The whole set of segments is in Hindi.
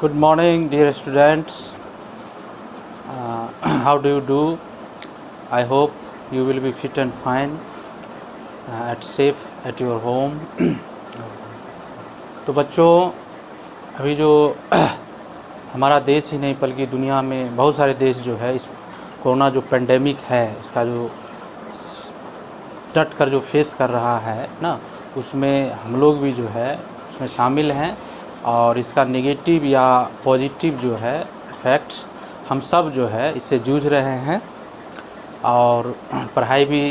Good morning, dear students. How do you do? I hope you will be fit and fine, at safe at your home. तो बच्चों, अभी जो हमारा देश ही नहीं बल्कि दुनिया में बहुत सारे देश जो है इस कोरोना जो पेंडेमिक है इसका जो डट कर जो फेस कर रहा है ना, उसमें हम लोग भी जो है उसमें शामिल हैं और इसका नेगेटिव या पॉजिटिव जो है इफ़ेक्ट्स हम सब जो है इससे जूझ रहे हैं और पढ़ाई भी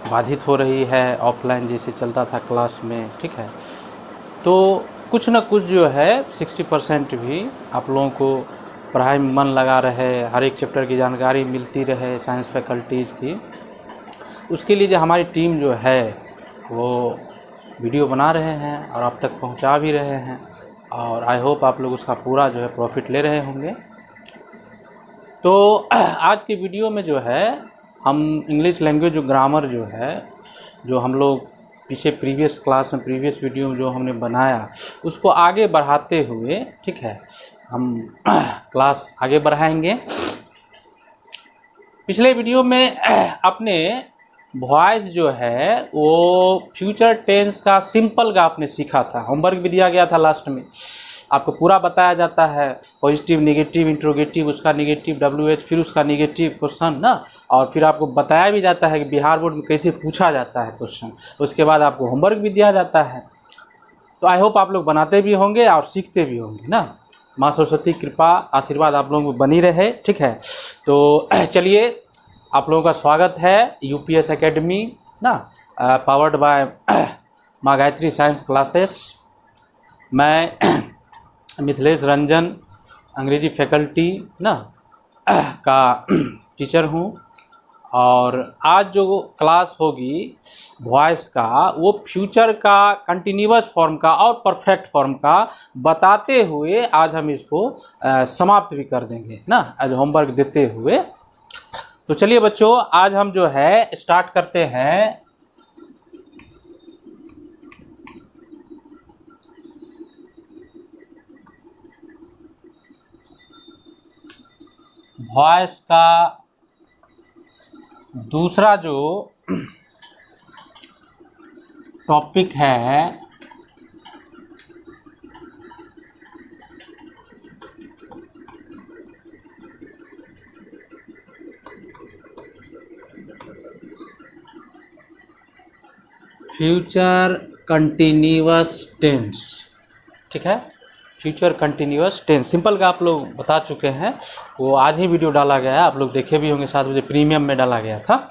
बाधित हो रही है। ऑफलाइन जैसे चलता था क्लास में, ठीक है, तो कुछ ना कुछ जो है 60% भी आप लोगों को पढ़ाई में मन लगा रहे, हर एक चैप्टर की जानकारी मिलती रहे साइंस फैकल्टीज़ की, उसके लिए जो हमारी टीम जो है वो वीडियो बना रहे हैं और आप तक पहुंचा भी रहे हैं और आई होप आप लोग उसका पूरा जो है प्रॉफिट ले रहे होंगे। तो आज के वीडियो में जो है हम इंग्लिश लैंग्वेज जो ग्रामर जो है जो हम लोग पीछे प्रीवियस क्लास में प्रीवियस वीडियो में जो हमने बनाया उसको आगे बढ़ाते हुए, ठीक है, हम क्लास आगे बढ़ाएंगे। पिछले वीडियो में अपने वॉइस जो है वो फ्यूचर टेंस का सिंपल का आपने सीखा था, होमवर्क भी दिया गया था। लास्ट में आपको पूरा बताया जाता है पॉजिटिव नेगेटिव इंट्रोगेटिव, उसका नेगेटिव WH, फिर उसका नेगेटिव क्वेश्चन ना, और फिर आपको बताया भी जाता है कि बिहार बोर्ड में कैसे पूछा जाता है क्वेश्चन। उसके बाद आपको होमवर्क भी दिया जाता है। तो आई होप आप लोग बनाते भी होंगे और सीखते भी होंगे ना। माँ सरस्वती कृपा आशीर्वाद आप लोगों को बनी रहे, ठीक है। तो चलिए, आप लोगों का स्वागत है UPS एकेडमी ना, पावर्ड बाय माँ गायत्री साइंस क्लासेस। मैं मिथिलेश रंजन अंग्रेजी फैकल्टी ना का टीचर हूँ और आज जो क्लास होगी वॉइस का वो फ्यूचर का कंटिन्यूअस फॉर्म का और परफेक्ट फॉर्म का बताते हुए आज हम इसको समाप्त भी कर देंगे ना, आज होमवर्क देते हुए। तो चलिए बच्चों, आज हम जो है स्टार्ट करते हैं वॉइस का दूसरा जो टॉपिक है फ्यूचर कंटिन्यूअस टेंस, ठीक है। फ्यूचर कंटिन्यूअस टेंस सिंपल का आप लोग बता चुके हैं, वो आज ही वीडियो डाला गया है, आप लोग देखे भी होंगे, 7 बजे प्रीमियम में डाला गया था,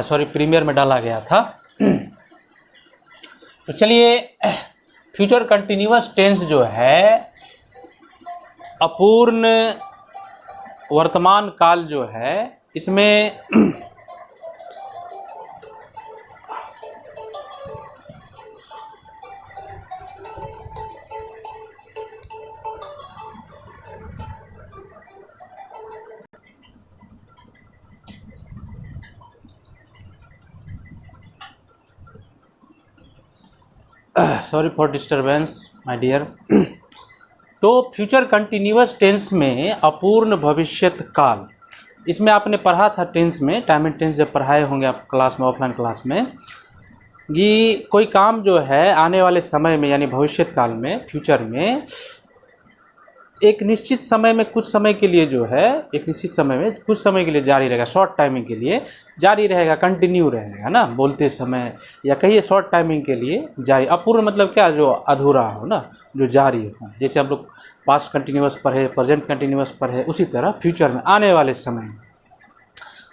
सॉरी प्रीमियर में डाला गया था। तो चलिए, फ्यूचर कंटिन्यूअस टेंस जो है अपूर्ण वर्तमान काल जो है इसमें sorry for disturbance my dear. तो फ्यूचर कंटिन्यूअस टेंस में अपूर्ण भविष्यत काल, इसमें आपने पढ़ा था टेंस में, टाइम एंड टेंस जब पढ़ाए होंगे आप क्लास में, ऑफलाइन क्लास में, कि कोई काम जो है आने वाले समय में यानी भविष्यत काल में, फ्यूचर में एक निश्चित समय में कुछ समय के लिए जो है, एक निश्चित समय में कुछ समय के लिए जारी रहेगा, शॉर्ट टाइमिंग के लिए जारी रहेगा, कंटिन्यू रहेगा ना, बोलते समय या कहिए शॉर्ट टाइमिंग के लिए जारी। अपूर्ण मतलब क्या, जो अधूरा हो ना, जो जारी हो। जैसे हम लोग पास्ट कंटिन्यूअस पढ़े, प्रेजेंट कंटिन्यूअस पढ़े, उसी तरह फ्यूचर में आने वाले समय।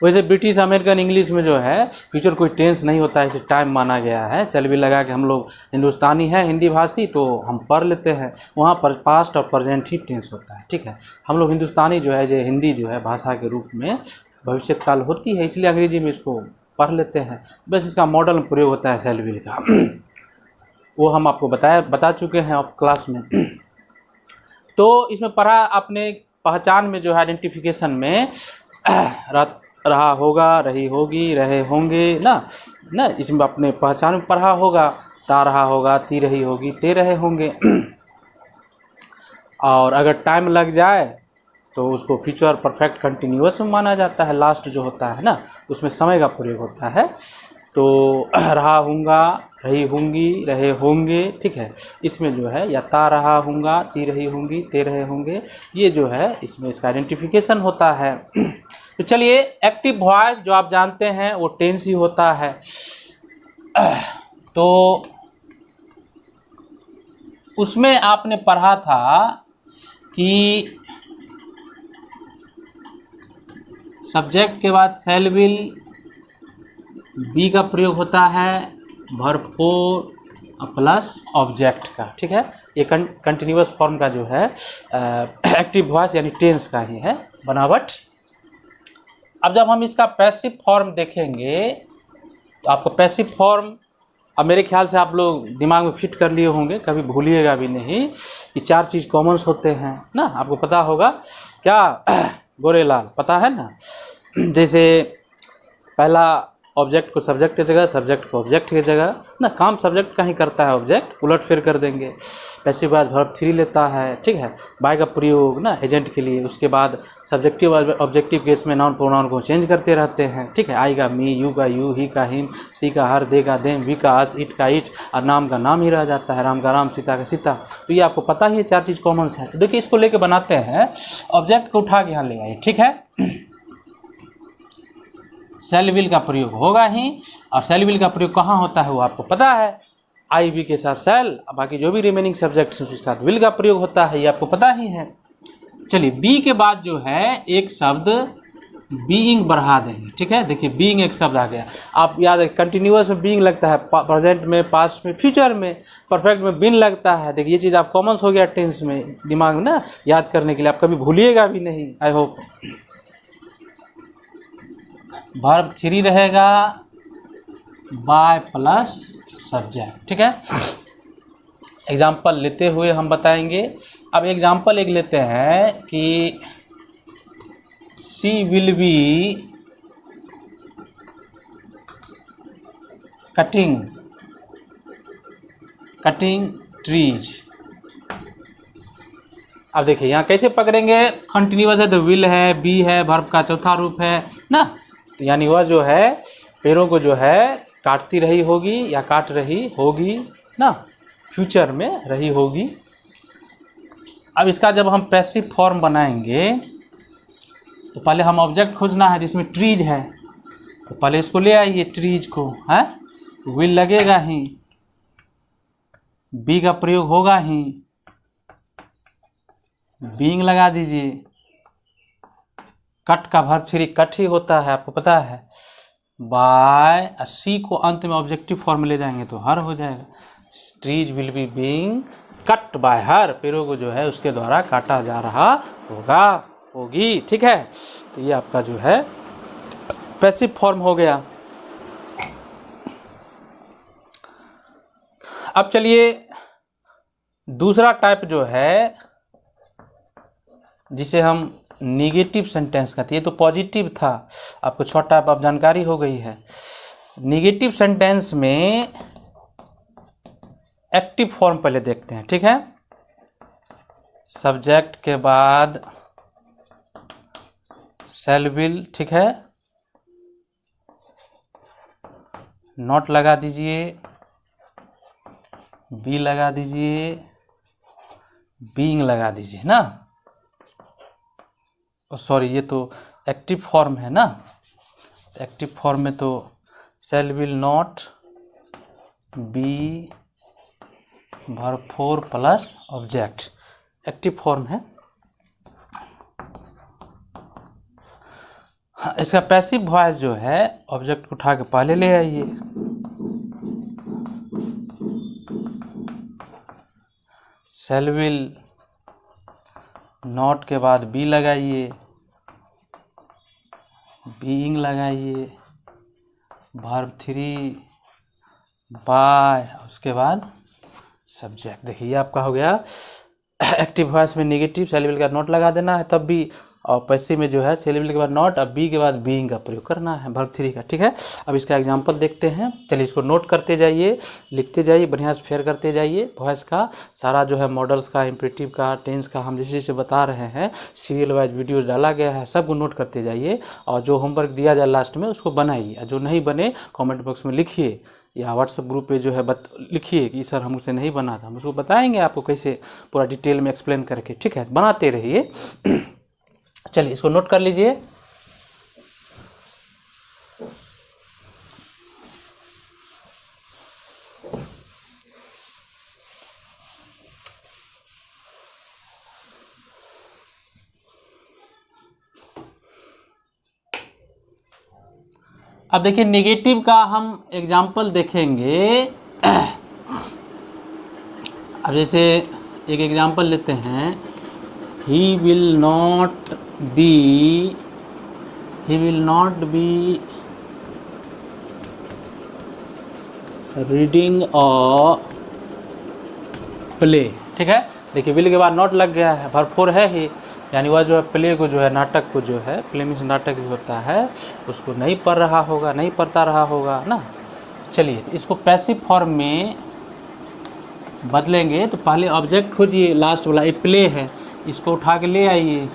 वैसे ब्रिटिश अमेरिकन इंग्लिश में जो है फ्यूचर कोई टेंस नहीं होता है, इसे टाइम माना गया है। चल भी लगा कि हम लोग हिंदुस्तानी हैं, हिंदी भाषी, तो हम पढ़ लेते हैं, वहाँ पर पास्ट और प्रेजेंट ही टेंस होता है, ठीक है। हम लोग हिंदुस्तानी जो है, जो हिंदी जो है भाषा के रूप में भविष्यत काल होती है, इसलिए अंग्रेजी में इसको पढ़ लेते हैं। बस इसका मॉडल में प्रयोग होता है सेलविल का, वो हम आपको बता चुके हैं आप क्लास में। तो इसमें पढ़ा अपने पहचान में जो है आइडेंटिफिकेशन में रहा होगा, रही होगी, रहे होंगे ना, इसमें अपने पहचान में पढ़ा होगा, ता रहा होगा, ती रही होगी, ते रहे होंगे। और अगर टाइम लग जाए तो उसको फ्यूचर परफेक्ट कंटिन्यूअस में माना जाता है। लास्ट जो होता है ना उसमें समय का प्रयोग होता है। तो रहा हूँगा, रही होंगी, रहे होंगे, ठीक है, इसमें जो है या ता रहा हूँगा, ती रही होंगी, ते रहे होंगे, ये जो है इसमें इसका आइडेंटिफिकेशन होता है। तो चलिए, एक्टिव वॉइस जो आप जानते हैं वो टेंस ही होता है। तो उसमें आपने पढ़ा था कि सब्जेक्ट के बाद शैल विल बी का प्रयोग होता है वर्ब फोर प्लस ऑब्जेक्ट का, ठीक है। ये कंटिन्यूअस फॉर्म का जो है एक्टिव वॉइस यानी टेंस का ही है बनावट। अब जब हम इसका पैसिव फॉर्म देखेंगे तो आपको पैसिव फॉर्म अब मेरे ख्याल से आप लोग दिमाग में फिट कर लिए होंगे, कभी भूलिएगा भी नहीं। ये चार चीज़ कॉमन्स होते हैं ना, आपको पता होगा क्या गोरेलाल, पता है ना। जैसे पहला ऑब्जेक्ट को सब्जेक्ट की जगह, सब्जेक्ट को ऑब्जेक्ट की जगह ना, काम सब्जेक्ट का ही करता है, ऑब्जेक्ट उलट फेर कर देंगे। पैसिव वॉइस वर्ब थ्री लेता है, ठीक है, बाय का प्रयोग ना एजेंट के लिए। उसके बाद सब्जेक्टिव ऑब्जेक्टिव केस में नाउन प्रोनाउन को चेंज करते रहते हैं, ठीक है। आई का मी, यू का यू, ही का हिम, सी का हर, दे का देम, वी का अस, इट का इट, और नाम का नाम ही रह जाता है, राम का राम, सीता का सीता। तो ये आपको पता ही है, चार चीज़ कॉमन है। तो देखिए इसको लेके बनाते हैं, ऑब्जेक्ट को उठा के यहाँ ले आइए, ठीक है। शैल विल का प्रयोग होगा ही, और शैल विल का प्रयोग कहाँ होता है वो आपको पता है, आई वी के साथ शैल, बाकी जो भी रिमेनिंग सब्जेक्ट हैं उसके साथ विल का प्रयोग होता है, ये आपको पता ही है। चलिए, बी के बाद जो है एक शब्द बीइंग बढ़ा देंगे, ठीक है। देखिए बीइंग एक शब्द आ गया, आप याद है कंटिन्यूअस में बीइंग लगता है, प्रेजेंट में, पास्ट में, फ्यूचर में, परफेक्ट में बीन लगता है। देखिए ये चीज़ आप कॉमन हो गया टेंस में, दिमाग में ना याद करने के लिए, आप कभी भूलिएगा भी नहीं, आई होप। वर्ब थ्री रहेगा बाय प्लस सब्जेक्ट, ठीक है। एग्जाम्पल लेते हुए हम बताएंगे। अब एग्जाम्पल एक लेते हैं कि she will be cutting trees. अब देखिए यहाँ कैसे पकड़ेंगे, कंटिन्यूअस है तो विल है, बी है, वर्ब का चौथा रूप है ना, तो यानी वह जो है पेड़ों को जो है काटती रही होगी या काट रही होगी ना, फ्यूचर में रही होगी। अब इसका जब हम पैसिव फॉर्म बनाएंगे तो पहले हम ऑब्जेक्ट खोजना है जिसमें ट्रीज है, तो पहले इसको ले आइए ट्रीज को, है विल लगेगा ही, बी का प्रयोग होगा ही, बीइंग लगा दीजिए, कट का वर्ब थ्री कट ही होता है, आपको पता है, बाय, सी को अंत में ऑब्जेक्टिव फॉर्म ले जाएंगे तो हर हो जाएगा। Trees will be being cut by हर, पेड़ों को जो है उसके द्वारा काटा जा रहा होगा, होगी, ठीक है। तो ये आपका जो है पैसिव फॉर्म हो गया। अब चलिए दूसरा टाइप जो है जिसे हम निगेटिव सेंटेंस कहते हैं, ये तो पॉजिटिव था, आपको छह टाइप अब जानकारी हो गई है। निगेटिव सेंटेंस में एक्टिव फॉर्म पहले देखते हैं, ठीक है। सब्जेक्ट के बाद शैल विल, ठीक है, नॉट लगा दीजिए, बी लगा दीजिए, बीइंग लगा दीजिए ना, सॉरी ये तो एक्टिव फॉर्म है ना, एक्टिव फॉर्म में तो shall will not, be, verb four plus object, active form है। इसका पैसिव वॉइस जो है ऑब्जेक्ट को उठा के पहले ले आइए, शैल विल नॉट के बाद बी लगाइए, बीइंग लगाइए, वर्ब थ्री बाय, उसके बाद सब्जेक्ट। देखिए ये आपका हो गया एक्टिव वॉइस में निगेटिव, शैल विल का नॉट लगा देना है, तब भी और पैसिव में जो है shall will के बाद नॉट, अब बी के बाद बीइंग का प्रयोग करना है वर्ब 3 का, ठीक है। अब इसका एग्जांपल देखते हैं। चलिए इसको नोट करते जाइए, लिखते जाइए, बढ़िया से फेयर करते जाइए। वॉइस का सारा जो है मॉडल्स का, इम्परेटिव का, टेंस का हम जैसे जैसे बता रहे हैं, सीरियल वाइज वीडियो डाला गया है, सबको नोट करते जाइए और जो होमवर्क दिया जाए लास्ट में उसको बनाइए। जो नहीं बने कमेंट बॉक्स में लिखिए या व्हाट्सएप ग्रुप पे जो है लिखिए कि सर हमसे नहीं बना था, हम उसको बताएंगे आपको कैसे पूरा डिटेल में एक्सप्लेन करके, ठीक है। बनाते रहिए। चलिए इसको नोट कर लीजिए। अब देखिए नेगेटिव का हम एग्जाम्पल देखेंगे। अब जैसे एक एग्जाम्पल लेते हैं, he will not be reading और प्ले, ठीक है। देखिए विल के बाद नॉट लग गया है, वर्ब 4 है ही, यानी वह जो है प्ले को जो है, नाटक को जो है, प्ले मीन्स नाटक भी होता है, उसको नहीं पढ़ रहा होगा, नहीं पढ़ता रहा होगा ना। चलिए इसको पैसिव फॉर्म में बदलेंगे तो पहले ऑब्जेक्ट खोजिए, लास्ट वाला ए प्ले है, इसको उठा के ले आइए।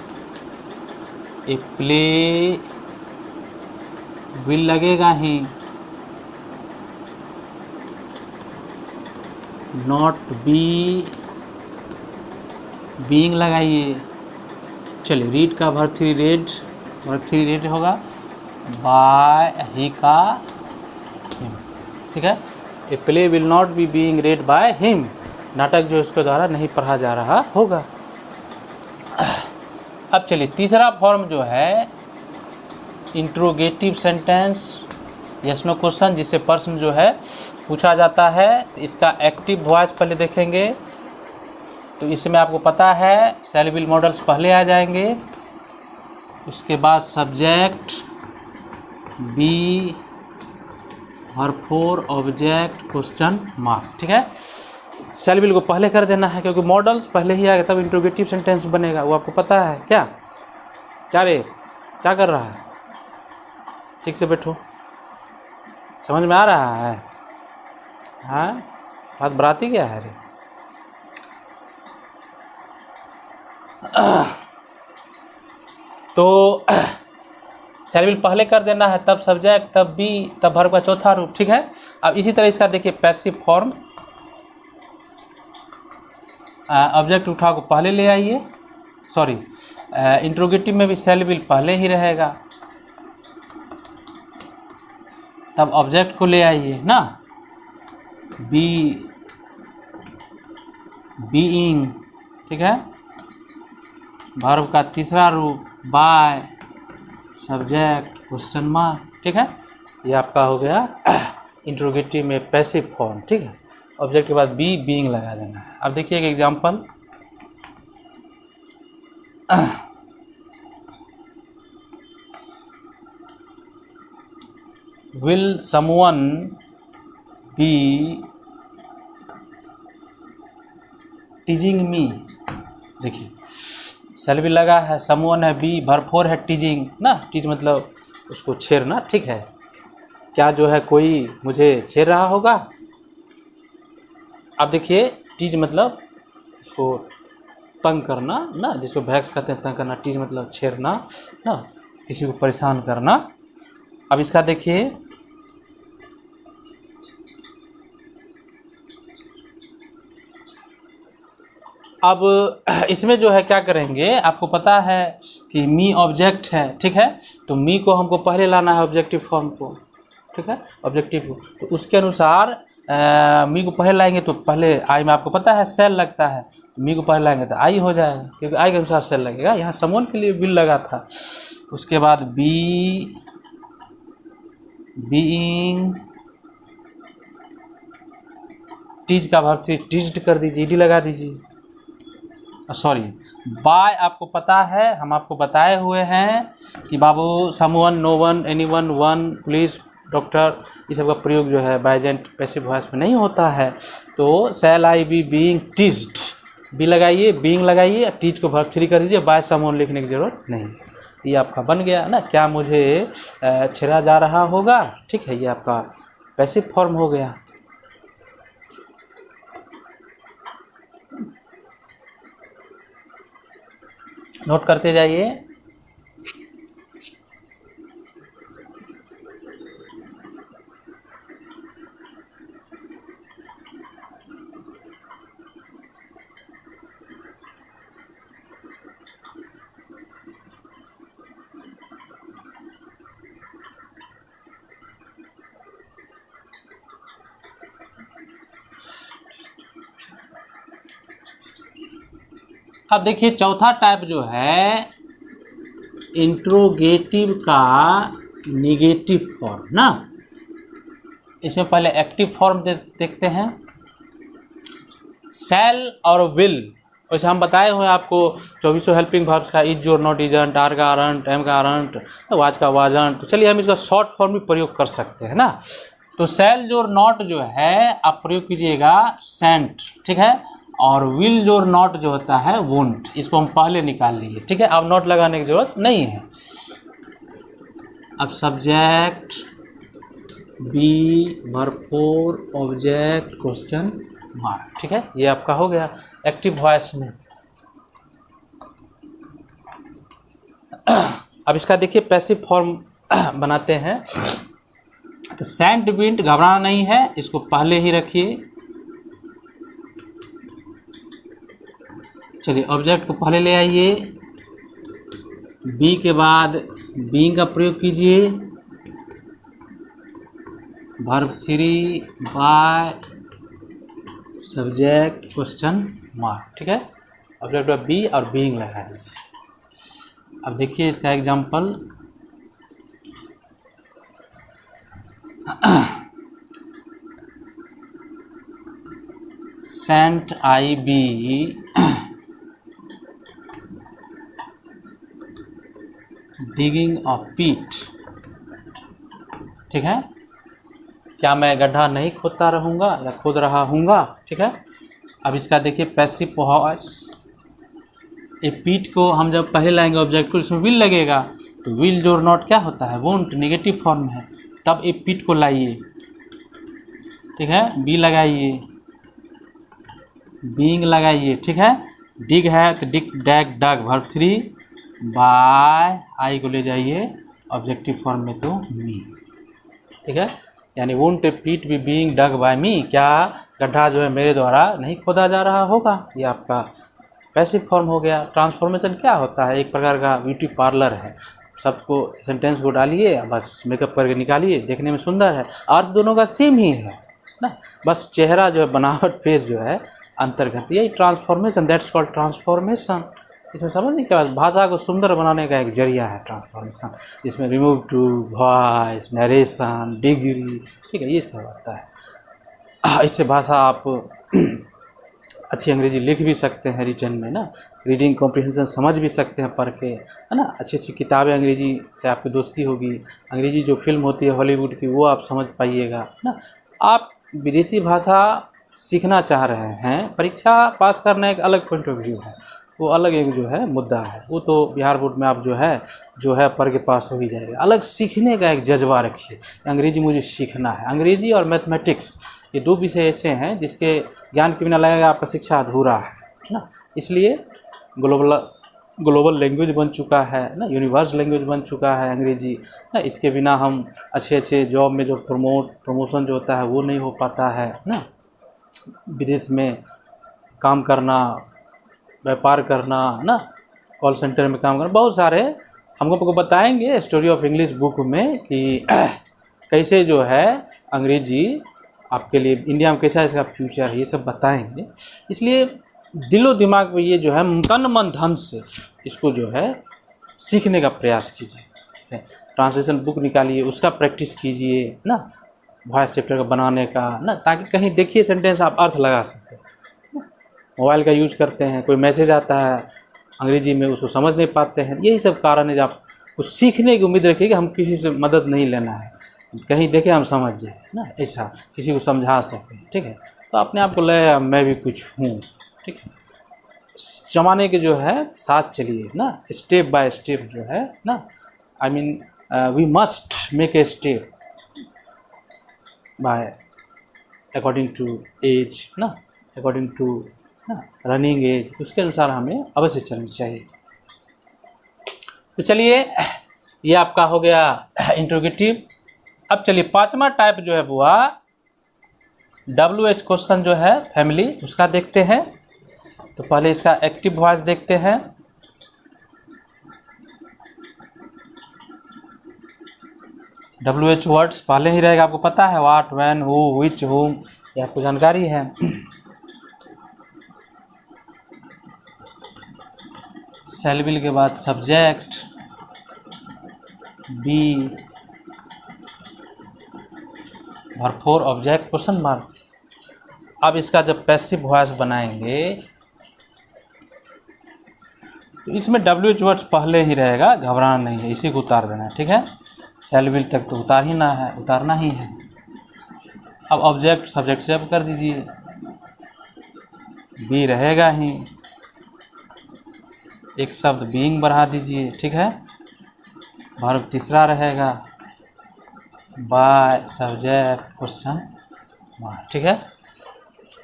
ए प्ले विल लगेगा ही, नॉट बी बीइंग लगाइए। चलिए रीड का वर्ब 3 रेड होगा, बाय ही का हिम, ठीक है। A play will not be being read by him, नाटक जो इसके द्वारा नहीं पढ़ा जा रहा होगा। अब चलिए तीसरा फॉर्म जो है interrogative sentence, yes no question, जिससे प्रश्न जो है पूछा जाता है। तो इसका एक्टिव वॉइस पहले देखेंगे। तो इसमें आपको पता है शैल विल मॉडल्स पहले आ जाएंगे, उसके बाद subject, be, verb 4, object, question mark, ठीक है। शैल विल को पहले कर देना है क्योंकि मॉडल्स पहले ही आएगा, तब इंट्रोगेटिव सेंटेंस बनेगा, वो आपको पता है। क्या रे, क्या कर रहा है? ठीक से बैठो, समझ में आ रहा है? हाँ, बात बराती क्या है रे? तो शैल विल पहले कर देना है, तब सब्जेक्ट, तब बी, तब वर्ब का चौथा रूप, ठीक है। अब इसी तरह इसका देखिए पैसिव फॉर्म, ऑब्जेक्ट उठा को पहले ले आइए, सॉरी इंट्रोगेटिव में भी शैल विल पहले ही रहेगा, तब ऑब्जेक्ट को ले आइए ना, बी, बीइंग, ठीक है। वर्ब का तीसरा रूप बाय, सब्जेक्ट, क्वेश्चन मार्क, ठीक है। ये आपका हो गया इंट्रोगेटिव में पैसिव फॉर्म, ठीक है। ऑब्जेक्ट के बाद बी, बीइंग लगा देना है। अब देखिए एक example, will someone be teasing me, देखिए शैल विल लगा है, समवन है, बी, वर्ब 4 है, टीजिंग ना, टीज मतलब उसको छेड़ना, ठीक है। क्या जो है कोई मुझे छेड़ रहा होगा? अब देखिए टीज मतलब उसको तंग करना ना, जिसको भैक्स कहते हैं, तंग करना। टीज मतलब छेड़ना ना, किसी को परेशान करना। अब इसका देखिए अब इसमें जो है क्या करेंगे, आपको पता है कि मी ऑब्जेक्ट है, ठीक है। तो मी को हमको पहले लाना है ऑब्जेक्टिव फॉर्म को, ठीक है, ऑब्जेक्टिव को। तो उसके अनुसार मी को पहले लाएंगे तो पहले आई में आपको पता है सेल लगता है, तो मी को पहले लाएंगे तो आई हो जाएगा, क्योंकि आई के अनुसार सेल लगेगा। यहाँ समवन के लिए विल लगा था। उसके बाद बी, बीइंग, टीज का वर्ब 3 टीज्ड कर दीजिए, ईडी लगा दीजिए। सॉरी, बाय आपको पता है, हम आपको बताए हुए हैं कि बाबू someone, no one, anyone, one, police, doctor, इस सब का प्रयोग जो है बाय एजेंट पैसिव वॉइस में नहीं होता है। तो शैल आई बी बीइंग टीज्ड, बी लगाइए, बीइंग लगाइए, टीच को वर्ब 3 कर दीजिए, बाय समवन लिखने की ज़रूरत नहीं। ये आपका बन गया ना, क्या मुझे छेड़ा जा रहा होगा, ठीक है, ये आपका पैसिव फॉर्म हो गया। नोट करते जाइए। अब देखिए चौथा टाइप जो है इंट्रोगेटिव का निगेटिव फॉर्म ना। इसमें पहले एक्टिव फॉर्म देखते हैं। शैल और विल, वैसे हम बताए हुए आपको 24 हेल्पिंग वर्ब्स का इज और नॉट इजंट, आर का आरंट, एम का आरंट, वाज का वाजंट। तो चलिए हम इसका शॉर्ट फॉर्म भी प्रयोग कर सकते हैं ना। तो शैल जो नॉट जो है आप प्रयोग कीजिएगा सेंट, ठीक है, और विल जो नॉट जो होता है वोंट, इसको हम पहले निकाल लीजिए, ठीक है। अब नॉट लगाने की जरूरत नहीं है। अब subject be, verb 4, object, question mark, ठीक है, ये आपका हो गया एक्टिव वॉइस में। अब इसका देखिए पैसिव फॉर्म बनाते हैं। तो सेंट विंड, घबराना नहीं है, इसको पहले ही रखिए। चलिए ऑब्जेक्ट को पहले ले आइए, बी के बाद बीइंग का प्रयोग कीजिए, verb 3 by subject question mark, ठीक है। ऑब्जेक्ट में बी और बीइंग लगा दीजिए। अब देखिए इसका example, shan't I be digging a pit, ठीक है, क्या मैं गड्ढा नहीं खोदता रहूँगा या खोद रहा हूँगा, ठीक है। अब इसका देखिए पैसिव वॉइस, ए पीट को हम जब पहले लाएंगे ऑब्जेक्ट को, इसमें विल लगेगा, तो विल जो नॉट क्या होता है वोंट, नेगेटिव फॉर्म है। तब ए पीट को लाइए, ठीक है, बी लगाइए, बीइंग लगाइए, ठीक है, डिग है तो डिग डैग डग, वर्ब 3 बाय आई को ले जाइए ऑब्जेक्टिव फॉर्म में तो मी, ठीक है, यानी वोंट ए पीट बी बीइंग डग बाय मी, क्या गड्ढा जो है मेरे द्वारा नहीं खोदा जा रहा होगा, ये आपका पैसिव फॉर्म हो गया। ट्रांसफॉर्मेशन क्या होता है, एक प्रकार का ब्यूटी पार्लर है, सबको सेंटेंस को डालिए, बस मेकअप करके निकालिए, देखने में सुंदर है, अर्थ दोनों का सेम ही है ना, बस चेहरा जो है बनावट फेस जो है अंतर्गत, यही ट्रांसफॉर्मेशन, दैट्स कॉल्ड ट्रांसफॉर्मेशन। इसमें समझने के बाद भाषा को सुंदर बनाने का एक जरिया है ट्रांसफॉर्मेशन, जिसमें remove to, voice, narration, degree, ठीक है, ये सब आता है। इससे भाषा आप अच्छी अंग्रेजी लिख भी सकते हैं रिटर्न में ना, रीडिंग कॉम्प्रिहेंशन समझ भी सकते हैं पढ़ के, है ना। अच्छी अच्छी किताबें अंग्रेजी से आपकी दोस्ती होगी, अंग्रेजी जो फिल्म होती है हॉलीवुड की वो आप समझ पाइएगा ना। आप विदेशी भाषा सीखना चाह रहे हैं, परीक्षा पास करना एक अलग पॉइंट ऑफ व्यू है, वो अलग एक जो है मुद्दा है, वो तो बिहार बोर्ड में आप जो है पढ़ के पास हो ही जाएगा। अलग सीखने का एक जज्बा रखिए, अंग्रेजी मुझे सीखना है। अंग्रेजी और मैथमेटिक्स ये दो विषय ऐसे हैं जिसके ज्ञान के बिना लगेगा आपका शिक्षा अधूरा है ना। इसलिए ग्लोबल लैंग्वेज बन चुका है ना, यूनिवर्स लैंग्वेज बन चुका है अंग्रेजी ना। इसके बिना हम अच्छे जॉब में जो प्रमोशन जो होता है वो नहीं हो पाता है ना। विदेश में काम करना, व्यापार करना ना, कॉल सेंटर में काम करना, बहुत सारे हमको बताएंगे स्टोरी ऑफ इंग्लिश बुक में कि कैसे जो है अंग्रेजी आपके लिए इंडिया में कैसा इसका फ्यूचर है, ये सब बताएंगे। इसलिए दिलो दिमाग में ये जो है तन मन धन से इसको जो है सीखने का प्रयास कीजिए। ट्रांसलेशन बुक निकालिए, उसका प्रैक्टिस कीजिए ना, वॉइस चैप्टर का बनाने का ना, ताकि कहीं देखिए सेंटेंस आप अर्थ लगा सकें। मोबाइल का यूज करते हैं, कोई मैसेज आता है अंग्रेजी में, उसको समझ नहीं पाते हैं, यही सब कारण है। जब आप कुछ सीखने की उम्मीद रखिए कि हम किसी से मदद नहीं लेना है, कहीं देखें हम समझ जाए ना, ऐसा किसी को समझा सकें, ठीक है। तो अपने आप को लगे मैं भी कुछ हूँ, ठीक है। जमाने के जो है साथ चलिए ना, स्टेप बाय स्टेप जो है ना, I mean we must make a step by according to age ना, अकॉर्डिंग टू ना रनिंग एज, उसके अनुसार हमें अवश्य चलनी चाहिए। तो चलिए ये आपका हो गया इंट्रोगेटिव। अब चलिए पांचवा टाइप जो है बुआ WH क्वेश्चन जो है फैमिली, उसका देखते हैं। तो पहले इसका एक्टिव वॉइस देखते हैं। WH वर्ड्स पहले ही रहेगा, आपको पता है, व्हाट, व्हेन, हु, व्हिच, हुम, ये आपको जानकारी है। शैल विल के बाद सब्जेक्ट, बी, भरपूर ऑब्जेक्ट, क्वेश्चन मार्क। अब इसका जब पैसिव वॉइस बनाएंगे तो इसमें WH वर्ड्स पहले ही रहेगा, घबराना नहीं है, इसी को उतार देना है, ठीक है। शैल विल तक तो उतारना ही है। अब ऑब्जेक्ट सब्जेक्ट से अब कर दीजिए, बी रहेगा ही, एक शब्द बीइंग बढ़ा दीजिए, ठीक है। वर्ब तीसरा रहेगा, बाय सब्जेक्ट क्वेश्चन मार्क, ठीक है।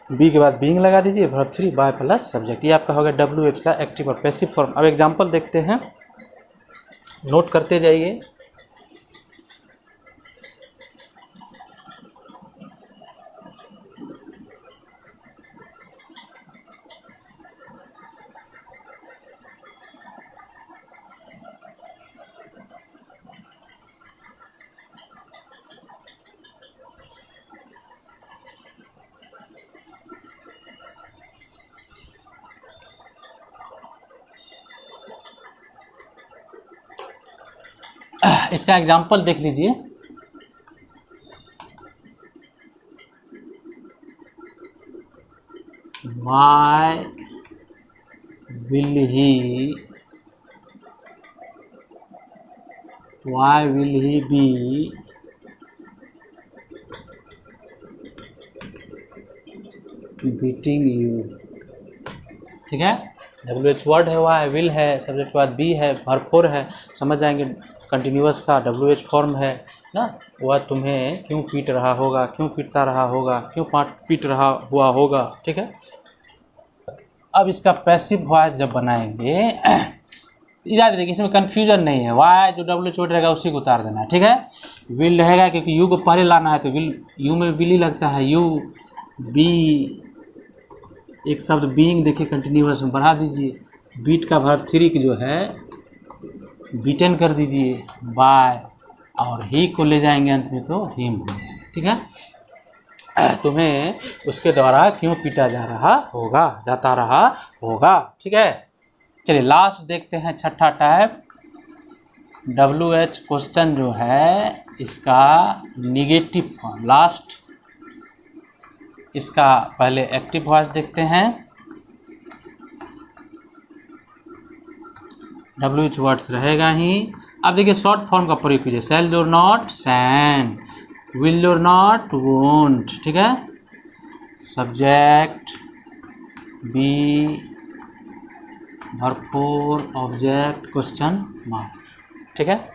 बी के बाद बीइंग लगा दीजिए, वर्ब 3 बाय प्लस सब्जेक्ट। ये आपका होगा WH का एक्टिव और पैसिव फॉर्म। अब एग्जांपल देखते हैं, नोट करते जाइए। इसका एग्जाम्पल देख लीजिए। Why will he be beating you, ठीक है। WH वर्ड है, वाई विल है, सब्जेक्ट के बाद बी है, वर्ब 4 है, समझ जाएंगे। कंटिन्यूअस का WH फॉर्म है ना, वह तुम्हें क्यों पीट रहा होगा, क्यों पीटता रहा होगा, क्यों पीट रहा हुआ होगा, ठीक है। अब इसका पैसिव वॉइस जब बनाएंगे याद रखिए, इसमें कन्फ्यूजन नहीं है, वाई जो WH वर्ड रहेगा उसी को उतार देना है, ठीक है। विल रहेगा क्योंकि यू को पहले लाना है, तो विल, यू में विल ही लगता है, यू, बी, एक शब्द बीइंग देखिए कंटिन्यूअस में बढ़ा दीजिए, बीट का वर्ब 3 जो है बीटन कर दीजिए, बाय, और ही को ले जाएंगे अंत में तो हिम, ठीक है। तुम्हें उसके द्वारा क्यों पीटा जाता रहा होगा, ठीक है। चलिए लास्ट देखते हैं, छठा टाइप WH क्वेश्चन जो है इसका निगेटिव फॉर्म, लास्ट। इसका पहले एक्टिव वॉइस देखते हैं। WH वर्ड्स रहेगा ही। अब देखिए शॉर्ट फॉर्म का प्रयोग कीजिए, शैल और नॉट सैंड, विल और नॉट वोंट, ठीक है। सब्जेक्ट, बी, भरपूर ऑब्जेक्ट क्वेश्चन मार्क, ठीक है।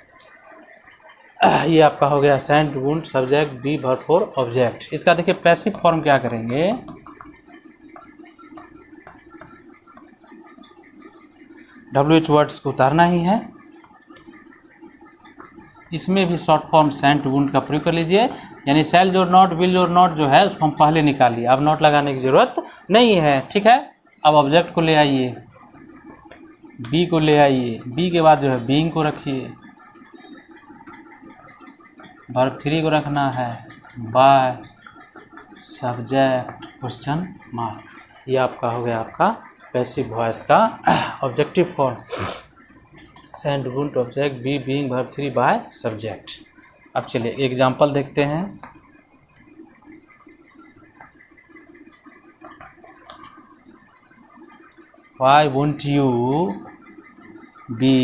ये आपका हो गया सैंड, वुंड, सब्जेक्ट, बी, भरपूर ऑब्जेक्ट। इसका देखिए पैसिव फॉर्म क्या करेंगे, WH वर्ड्स को उतारना ही है। इसमें भी शॉर्ट फॉर्म सैंड, वुंड का प्रयोग कर लीजिए, यानी शैल और नॉट, विल और नॉट जो है उसको हम पहले निकाल लिए, अब नॉट लगाने की जरूरत नहीं है, ठीक है। अब ऑब्जेक्ट को ले आइए, बी को ले आइए, बी के बाद जो है बीइंग को रखिए, वर्ब 3 को रखना है, बाय सब्जेक्ट क्वेश्चन मार्क। ये आपका हो गया आपका पैसिव वॉइस का objective form, shan't, won't, object, be, being, verb 3 by subject. अब चलिए एग्जांपल देखते हैं। Why won't you be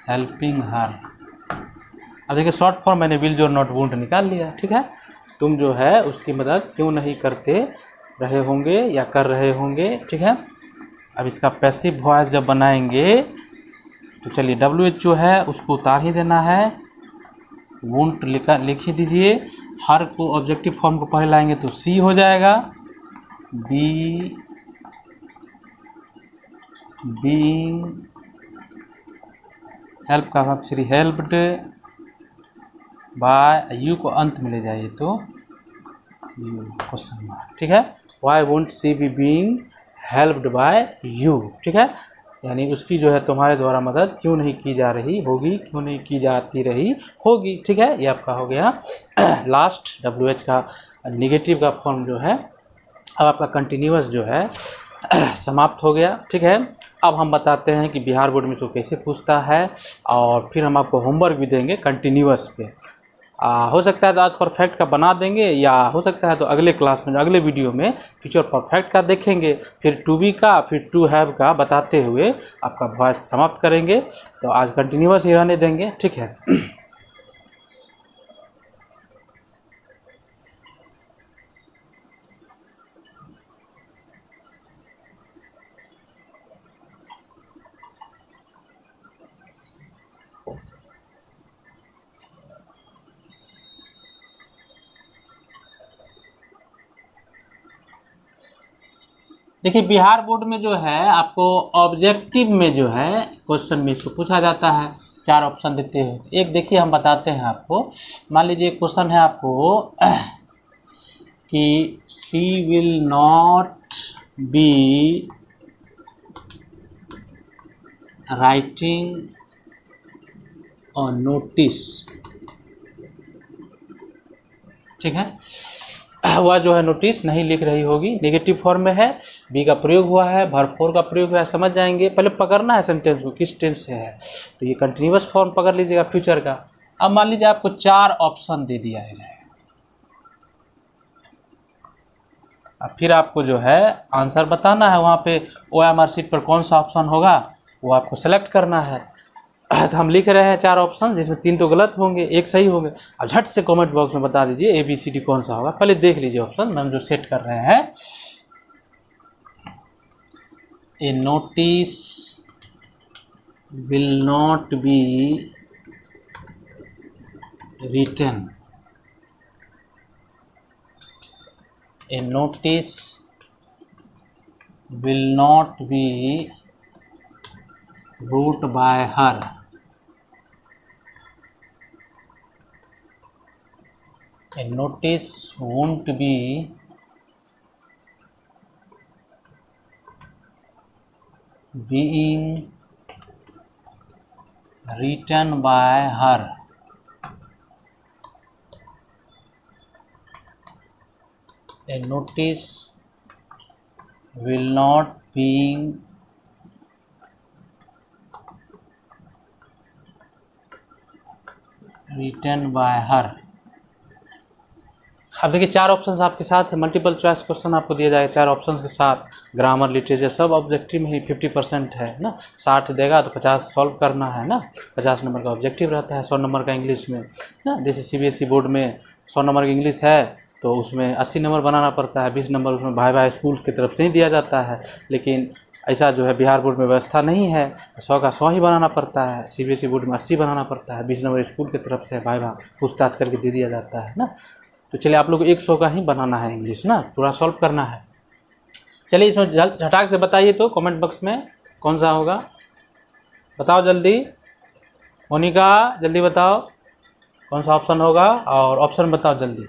helping her. अब देखिए शॉर्ट फॉर्म मैंने विल जो नॉट वोंट निकाल लिया, ठीक है। तुम जो है उसकी मदद क्यों नहीं करते रहे होंगे या कर रहे होंगे, ठीक है। अब इसका पैसिव वॉइस जब बनाएंगे तो चलिए WH जो है उसको उतार ही देना है, वोंट लिख ही दीजिए। हर को ऑब्जेक्टिव फॉर्म को पहले लाएंगे तो सी हो जाएगा, बीइंग हेल्प का भाव श्री हेल्प्ड बाय, यू को अंत में ले जाइए तो यू क्वेश्चन मार्क, ठीक है। Why won't she be being helped by you, ठीक है। यानी उसकी जो है तुम्हारे द्वारा मदद क्यों नहीं की जा रही होगी, क्यों नहीं की जाती रही होगी, ठीक है। ये आपका हो गया लास्ट WH का निगेटिव का फॉर्म जो है। अब आपका कंटिन्यूअस जो है समाप्त हो गया, ठीक है। अब हम बताते हैं कि बिहार बोर्ड में इसको कैसे पूछता है, और फिर हम आपको होमवर्क भी देंगे कंटिन्यूअस पे। हो सकता है तो आज परफेक्ट का बना देंगे, या हो सकता है तो अगले क्लास में, अगले वीडियो में फ्यूचर परफेक्ट का देखेंगे, फिर टू बी का, फिर टू हैव का बताते हुए आपका वॉइस समाप्त करेंगे। तो आज कंटिन्यूअस ही रहने देंगे, ठीक है। देखिए बिहार बोर्ड में जो है आपको ऑब्जेक्टिव में जो है क्वेश्चन में इसको पूछा जाता है, 4 ऑप्शन देते हैं। एक देखिए हम बताते हैं आपको, मान लीजिए क्वेश्चन है आपको कि she will not be writing a notice, ठीक है। वह जो है नोटिस नहीं लिख रही होगी, नेगेटिव फॉर्म में है, बी का प्रयोग हुआ है, वर्ब 4 का प्रयोग हुआ है, समझ जाएंगे। पहले पकड़ना है सेंटेंस को किस टेंस से है, तो ये कंटिन्यूअस फॉर्म पकड़ लीजिएगा फ्यूचर का। अब मान लीजिए आपको 4 ऑप्शन दे दिया है, अब फिर आपको जो है आंसर बताना है, वहाँ पे OMR शीट पर कौन सा ऑप्शन होगा वो आपको सेलेक्ट करना है। तो हम लिख रहे हैं 4 ऑप्शन, जिसमें 3 तो गलत होंगे, 1 सही होंगे। अब झट से कमेंट बॉक्स में बता दीजिए ABCD कौन सा होगा। पहले देख लीजिए ऑप्शन हम जो सेट कर रहे हैं। A notice will not be written, a notice will not be wrote by her, a notice won't be being written by her, a notice will not being written by her। अब देखिए 4 ऑप्शंस आपके साथ है, मल्टीपल चॉइस क्वेश्चन आपको दिया जाएगा 4 ऑप्शंस के साथ। ग्रामर, लिटरेचर सब ऑब्जेक्टिव में ही 50% है ना, 60 देगा तो 50 सॉल्व करना है ना। 50 नंबर का ऑब्जेक्टिव रहता है, 100 नंबर का इंग्लिश में ना। जैसे CBSE बोर्ड में 100 नंबर की इंग्लिश है तो उसमें 80 नंबर बनाना पड़ता है, 20 नंबर उसमें भाई स्कूल की तरफ से ही दिया जाता है। लेकिन ऐसा जो है बिहार बोर्ड में व्यवस्था नहीं है, 100 का 100 ही बनाना पड़ता है। CBSE बोर्ड में 80 बनाना पड़ता है, 20 नंबर स्कूल की तरफ से भाई पूछताछ करके दे दिया जाता है ना। तो चलिए आप लोग को 100 का ही बनाना है इंग्लिश ना, पूरा सॉल्व करना है। चलिए इसमें झटाक से बताइए तो कमेंट बॉक्स में कौन सा होगा, बताओ जल्दी। मोनिका जल्दी बताओ कौन सा ऑप्शन होगा, और ऑप्शन बताओ जल्दी।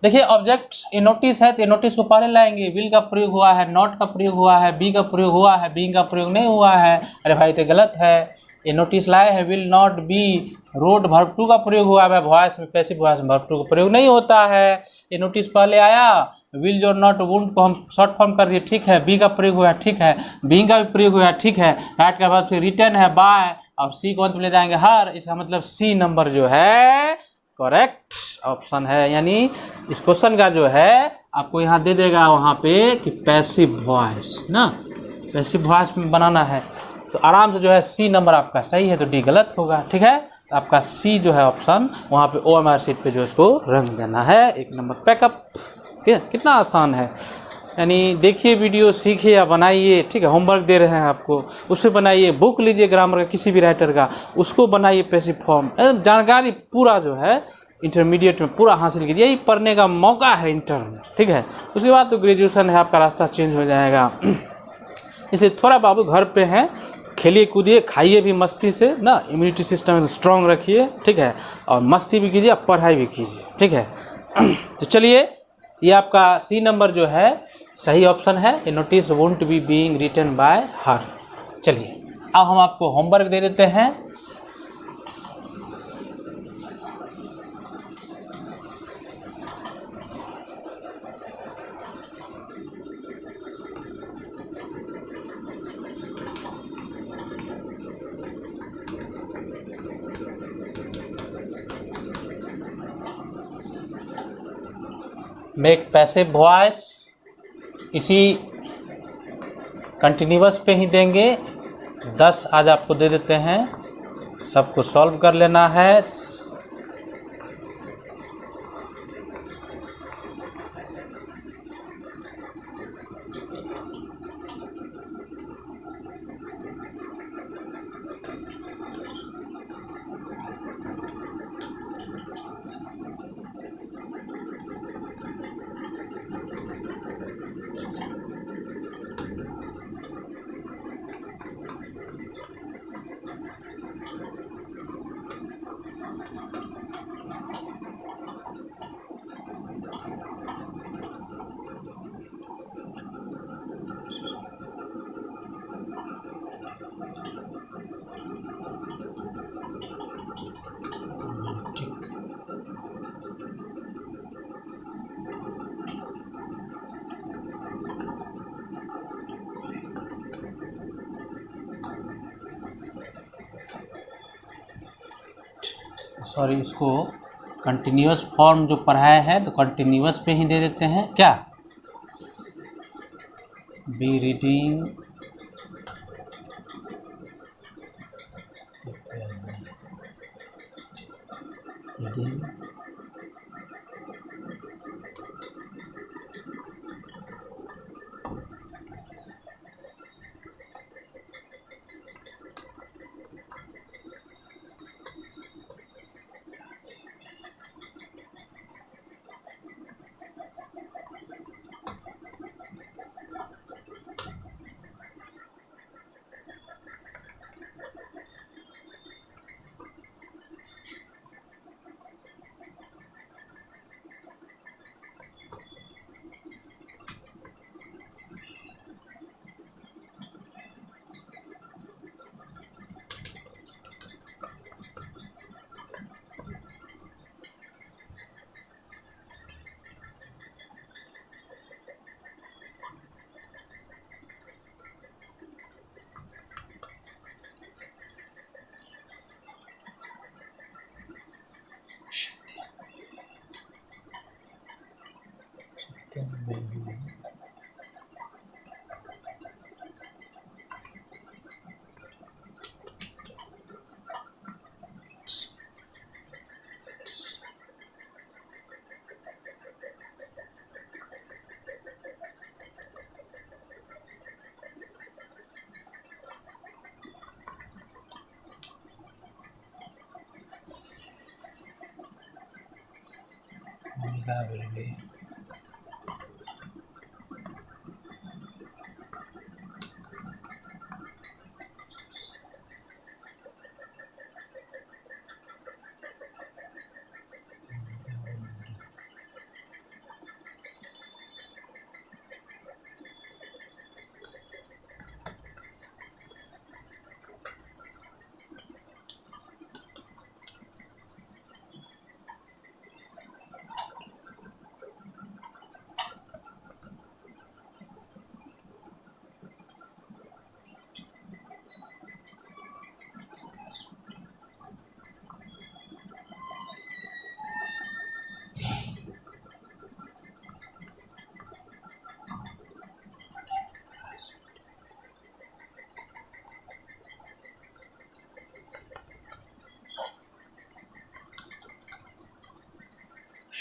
देखिए ऑब्जेक्ट ए नोटिस है तो ए नोटिस को पहले लाएंगे। विल का प्रयोग हुआ है, नॉट का प्रयोग हुआ है, बी का प्रयोग हुआ है, बीइंग का प्रयोग नहीं हुआ है। अरे भाई तो गलत है, ए नोटिस लाए है, will not B road verb 2 का प्रयोग हुआ है, वॉइस में पैसिव वॉइस में वर्ब 2 का प्रयोग नहीं होता है। ए नोटिस पहले आया, विल जो नॉट वुंट को हम शॉर्ट फॉर्म कर दिए, ठीक है। बी का प्रयोग हुआ है, ठीक है। बीइंग का भी प्रयोग हुआ है, ठीक है। राइट का बाद फिर रिटर्न है बाय, और सी को अंत में ले जाएंगे हर। इसका मतलब सी नंबर जो है करेक्ट ऑप्शन है। यानी इस क्वेश्चन का जो है आपको यहाँ दे देगा वहाँ पे कि पैसिव वॉइस ना, पैसिव वॉइस में बनाना है। तो आराम से जो है सी नंबर आपका सही है तो डी गलत होगा। ठीक है, तो आपका सी जो है ऑप्शन वहाँ पे OMR शीट पे जो इसको रंग देना है। 1 नंबर पैकअप। कितना आसान है, यानी देखिए वीडियो, सीखिए या बनाइए। ठीक है, होमवर्क दे रहे हैं आपको, उससे बनाइए। बुक लीजिए ग्रामर का किसी भी राइटर का, उसको बनाइए पैसिव फॉर्म। जानकारी पूरा जो है इंटरमीडिएट में पूरा हासिल कीजिए, यही पढ़ने का मौका है इंटर में। ठीक है, उसके बाद तो ग्रेजुएशन है, आपका रास्ता चेंज हो जाएगा। इसलिए थोड़ा बाबू घर पे हैं, खेलिए कूदिए, खाइए भी मस्ती से ना, इम्यूनिटी सिस्टम स्ट्रॉन्ग रखिए। ठीक है, और मस्ती भी कीजिए, पढ़ाई भी कीजिए। ठीक है, तो चलिए, ये आपका सी नंबर जो है सही ऑप्शन है। A notice won't be being written by her. चलिए, अब हम आपको होमवर्क दे देते हैं। मेक पैसिव वॉइस, इसी कंटिन्यूअस पे ही देंगे। 10 आज आपको दे देते हैं, सबको सॉल्व कर लेना है। सॉरी, इसको कंटिन्यूअस फॉर्म जो पढ़ाया है तो कंटिन्यूअस पे ही दे देते हैं। क्या be reading will be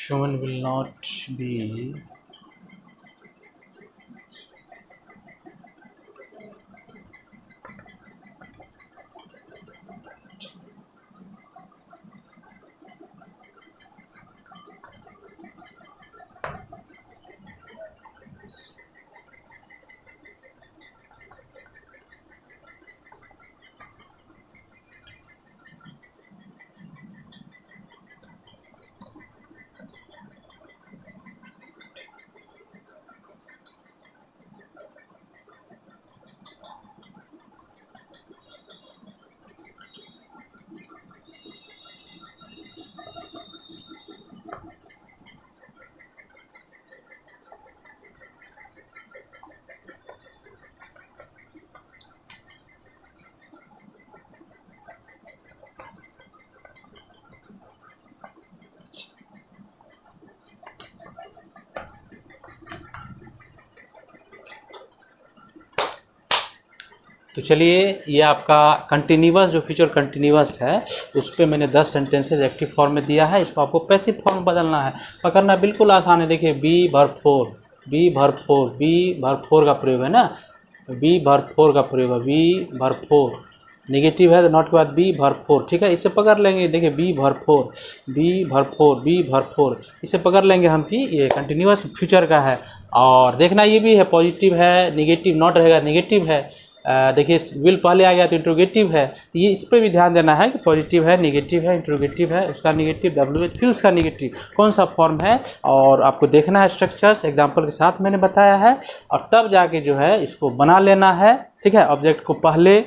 human will not be तो चलिए ये आपका कंटिन्यूअस जो फ्यूचर कंटिन्यूअस है उस पर मैंने 10 सेंटेंसेज एक्टिव फॉर्म में दिया है। इसको आपको पैसिव फॉर्म बदलना है। पकड़ना बिल्कुल आसान है। देखिए बी वर्ब फोर का प्रयोग है ना, बी वर्ब फोर का प्रयोग है, बी वर्ब फोर नेगेटिव है तो नॉट के बाद बी वर्ब फोर, ठीक है। इसे पकड़ लेंगे। देखिए बी वर्ब फोर इसे पकड़ लेंगे हम कि ये कंटिन्यूअस फ्यूचर का है। और देखना ये भी है पॉजिटिव है, नेगेटिव नॉट रहेगा नेगेटिव है। देखिए विल पहले आ गया तो इंट्रोगेटिव है, तो ये इस पर भी ध्यान देना है कि पॉजिटिव है, नेगेटिव है, इंट्रोगेटिव है, उसका नेगेटिव WH फिर उसका नेगेटिव कौन सा फॉर्म है। और आपको देखना है स्ट्रक्चर्स एग्जांपल के साथ मैंने बताया है, और तब जाके जो है इसको बना लेना है, ठीक है। ऑब्जेक्ट को पहले,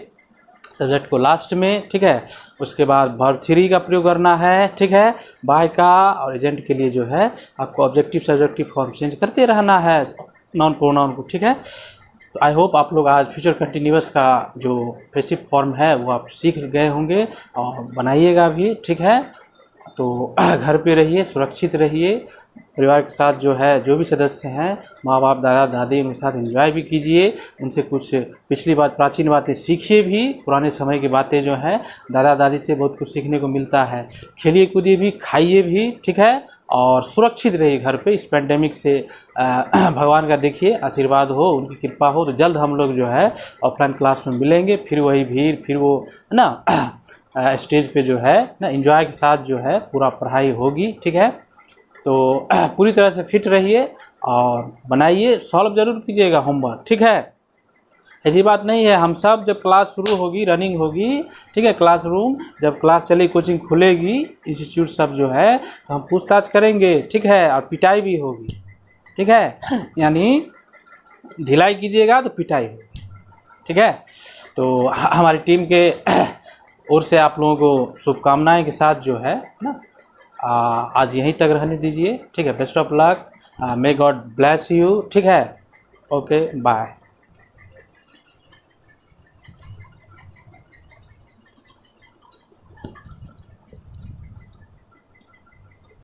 सब्जेक्ट को लास्ट में, ठीक है। उसके बाद वर्ब 3 का प्रयोग करना है, ठीक है। बाय का और एजेंट के लिए जो है आपको ऑब्जेक्टिव सब्जेक्टिव फॉर्म चेंज करते रहना है नॉन प्रोनाउन को, ठीक है। तो आई होप आप लोग आज फ्यूचर कंटिन्यूअस का जो पैसिव फॉर्म है वो आप सीख गए होंगे और बनाइएगा भी, ठीक है। तो घर पे रहिए, सुरक्षित रहिए, परिवार के साथ जो है जो भी सदस्य हैं माँ बाप दादा दादी उनके साथ एंजॉय भी कीजिए, उनसे कुछ पिछली बात प्राचीन बातें सीखिए भी, पुराने समय की बातें जो हैं दादा दादी से बहुत कुछ सीखने को मिलता है। खेलिए कूदिए भी, खाइए भी, ठीक है। और सुरक्षित रहिए घर पे इस पेंडेमिक से। भगवान का देखिए आशीर्वाद हो, उनकी कृपा हो तो जल्द हम लोग जो है ऑफलाइन क्लास में मिलेंगे, फिर वही भीड़, फिर वो ना स्टेज पे जो है ना एंजॉय के साथ जो है पूरा पढ़ाई होगी, ठीक है। तो पूरी तरह से फिट रहिए और बनाइए, सॉल्व जरूर कीजिएगा होमवर्क, ठीक है। ऐसी बात नहीं है, हम सब जब क्लास शुरू होगी, रनिंग होगी, ठीक है, क्लासरूम जब क्लास चलेगी, कोचिंग खुलेगी, इंस्टीट्यूट सब जो है तो हम पूछताछ करेंगे, ठीक है। और पिटाई भी होगी, ठीक है। यानी ढिलाई कीजिएगा तो पिटाई होगी, ठीक है। तो हमारी टीम के ओर से आप लोगों को शुभकामनाएं के साथ जो है ना आज यहीं तक रहने दीजिए, ठीक है। Best of luck, may God bless you, ठीक है। Okay bye.